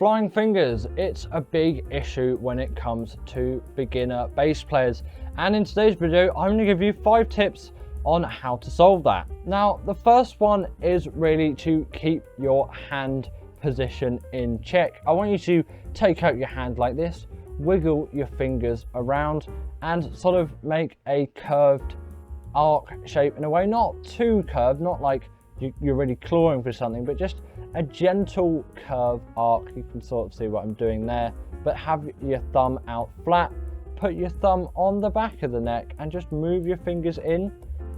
Flying fingers, it's a big issue when it comes to beginner bass players. And in today's video, I'm going to give you 5 tips on how to solve that. Now, the first one is really to keep your hand position in check. I want you to take out your hand like this, wiggle your fingers around and sort of make a curved arc shape in a way, not too curved, not like you're really clawing for something, but just a gentle curve arc. You can sort of see what I'm doing there, but have your thumb out flat, put your thumb on the back of the neck and just move your fingers in,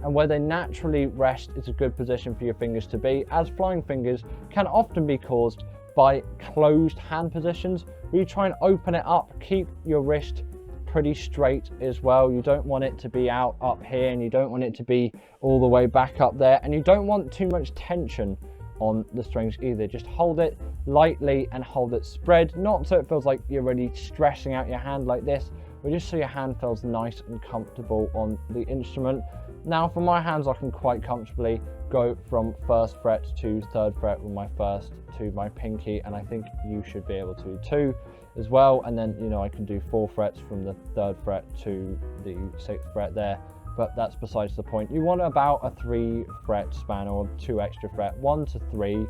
and where they naturally rest is a good position for your fingers to be, as flying fingers can often be caused by closed hand positions where you try and open it up. Keep your wrist pretty straight as well. You don't want it to be out up here, and you don't want it to be all the way back up there, and you don't want too much tension on the strings either. Just hold it lightly and hold it spread, not so it feels like you're really stressing out your hand like this, but just so your hand feels nice and comfortable on the instrument. Now for my hands, I can quite comfortably go from 1st fret to 3rd fret with my first to my pinky, and I think you should be able to too as well. And then, you know, I can do 4 frets from the 3rd fret to the 6th fret there, but that's besides the point. You want about a 3 fret span or 2 extra fret, 1 to 3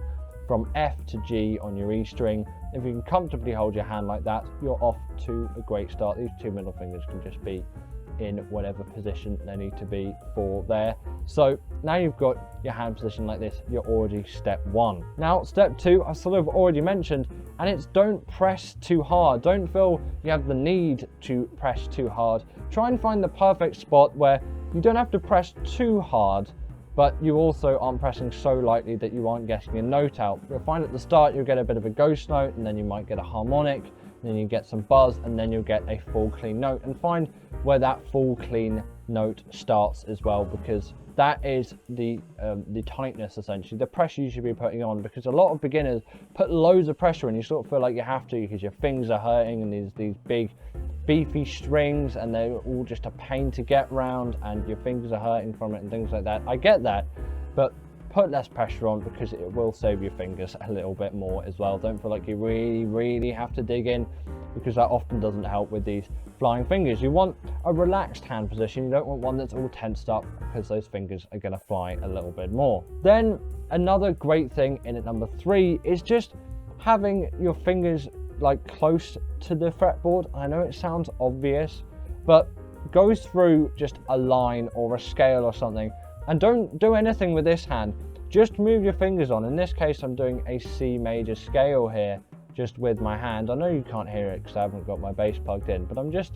from F to G on your E string. If you can comfortably hold your hand like that, you're off to a great start. These 2 middle fingers can just be in whatever position they need to be for there. So now you've got your hand position like this, you're already step 1. Now step 2, I sort of already mentioned, and it's don't press too hard. Don't feel you have the need to press too hard. Try and find the perfect spot where you don't have to press too hard, but you also aren't pressing so lightly that you aren't getting a note out. You'll find at the start you'll get a bit of a ghost note, and then you might get a harmonic, and then you get some buzz, and then you'll get a full clean note. And find where that full clean note starts as well, because that is the tightness, essentially, the pressure you should be putting on, because a lot of beginners put loads of pressure and you sort of feel like you have to because your fingers are hurting, and these big beefy strings, and they're all just a pain to get round, and your fingers are hurting from it and things like that. I get that, but put less pressure on because it will save your fingers a little bit more as well. Don't feel like you really have to dig in, because that often doesn't help with these flying fingers. You want a relaxed hand position. You don't want one that's all tensed up, because those fingers are going to fly a little bit more. Then another great thing in at number 3 is just having your fingers like close to the fretboard. I know it sounds obvious, but go through just a line or a scale or something, and don't do anything with this hand. Just move your fingers on. In this case, I'm doing a C major scale here, just with my hand. I know you can't hear it because I haven't got my bass plugged in, but I'm just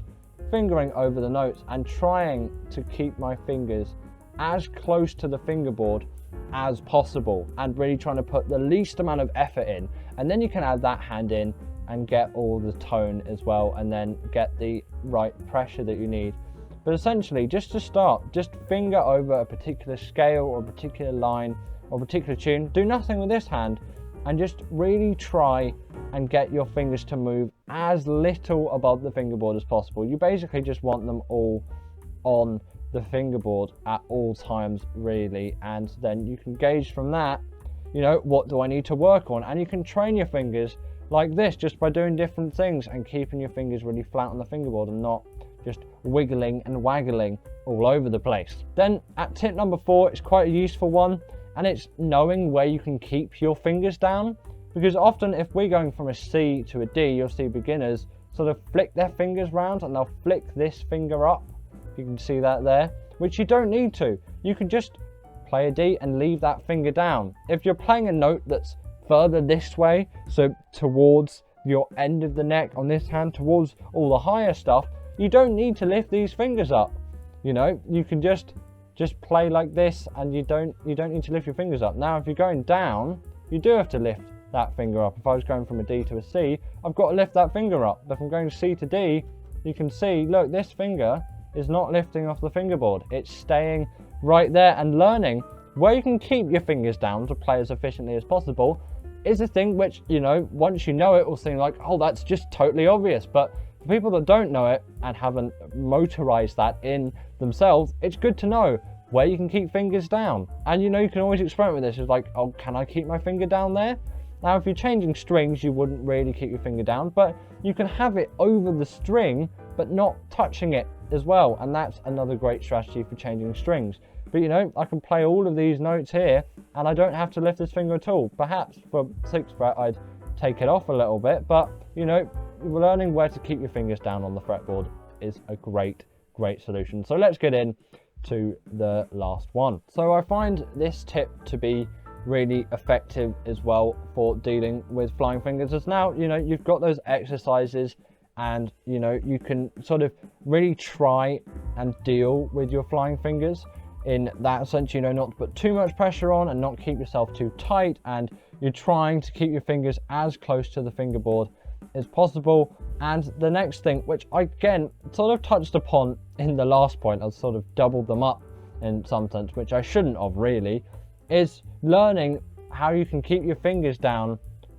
fingering over the notes and trying to keep my fingers as close to the fingerboard as possible, and really trying to put the least amount of effort in. And then you can add that hand in and get all the tone as well, and then get the right pressure that you need. But essentially, just to start, just finger over a particular scale or a particular line or a particular tune. Do nothing with this hand, and just really try and get your fingers to move as little above the fingerboard as possible. You basically just want them all on the fingerboard at all times, really, and then you can gauge from that, you know, what do I need to work on? And you can train your fingers like this just by doing different things and keeping your fingers really flat on the fingerboard and not just wiggling and waggling all over the place. Then at tip number 4, it's quite a useful one, and it's knowing where you can keep your fingers down. Because often if we're going from a C to a D, you'll see beginners sort of flick their fingers round, and they'll flick this finger up, if you can see that there, which you don't need to. You can just play a D and leave that finger down. If you're playing a note that's further this way, so towards your end of the neck on this hand, towards all the higher stuff, you don't need to lift these fingers up. You know, you can just play like this, and you don't need to lift your fingers up. Now if you're going down, you do have to lift that finger up. If I was going from a D to a C, I've got to lift that finger up. But if I'm going C to D, you can see, look, this finger is not lifting off the fingerboard. It's staying right there. And learning where you can keep your fingers down to play as efficiently as possible is a thing which, you know, once you know it, will seem like, oh, that's just totally obvious. But for people that don't know it and haven't motorized that in themselves, it's good to know where you can keep fingers down. And you know, you can always experiment with this. It's like, oh, can I keep my finger down there? Now, if you're changing strings, you wouldn't really keep your finger down, but you can have it over the string, but not touching it as well. And that's another great strategy for changing strings. But you know, I can play all of these notes here and I don't have to lift this finger at all. Perhaps for 6th fret, I'd take it off a little bit, but you know, learning where to keep your fingers down on the fretboard is a great solution. So let's get in to the last one. So I find this tip to be really effective as well for dealing with flying fingers, as now, you know, you've got those exercises and, you know, you can sort of really try and deal with your flying fingers in that sense, you know, not to put too much pressure on and not keep yourself too tight, and you're trying to keep your fingers as close to the fingerboard as possible. And the next thing, which I again sort of touched upon in the last point, I've sort of doubled them up in some sense, which I shouldn't have really, is learning how you can keep your fingers down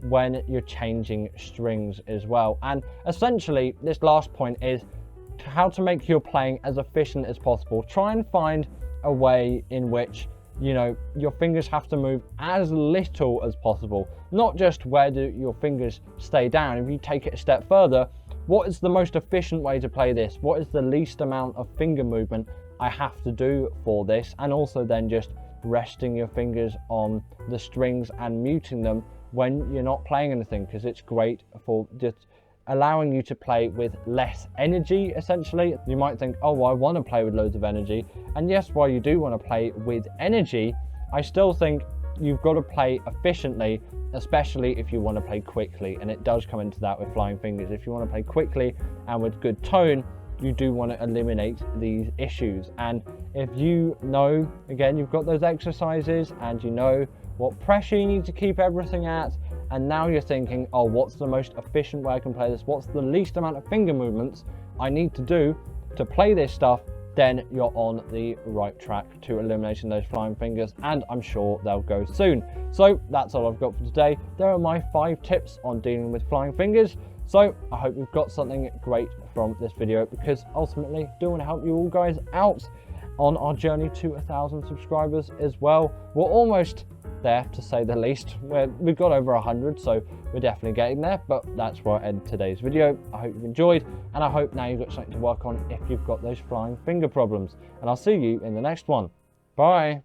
when you're changing strings as well. And essentially this last point is how to make your playing as efficient as possible. Try and find a way in which, you know, your fingers have to move as little as possible, not just where do your fingers stay down. If you take it a step further, what is the most efficient way to play this? What is the least amount of finger movement I have to do for this? And also then just resting your fingers on the strings and muting them when you're not playing anything, because it's great for just allowing you to play with less energy. Essentially, you might think, oh, well, I want to play with loads of energy, and yes, while you do want to play with energy, I still think you've got to play efficiently, especially if you want to play quickly. And it does come into that with flying fingers. If you want to play quickly and with good tone, you do want to eliminate these issues. And if you know, again, you've got those exercises and you know what pressure you need to keep everything at, and now you're thinking, oh, what's the most efficient way I can play this? What's the least amount of finger movements I need to do to play this stuff? Then you're on the right track to eliminating those flying fingers, and I'm sure they'll go soon. So that's all I've got for today. There are my 5 tips on dealing with flying fingers. So I hope you've got something great from this video, because ultimately I do want to help you all guys out on our journey to 1,000 subscribers as well. We're almost there, to say the least. We've got over 100, so we're definitely getting there, but that's where I end today's video. I hope you've enjoyed, and I hope now you've got something to work on if you've got those flying finger problems. And I'll see you in the next one. Bye.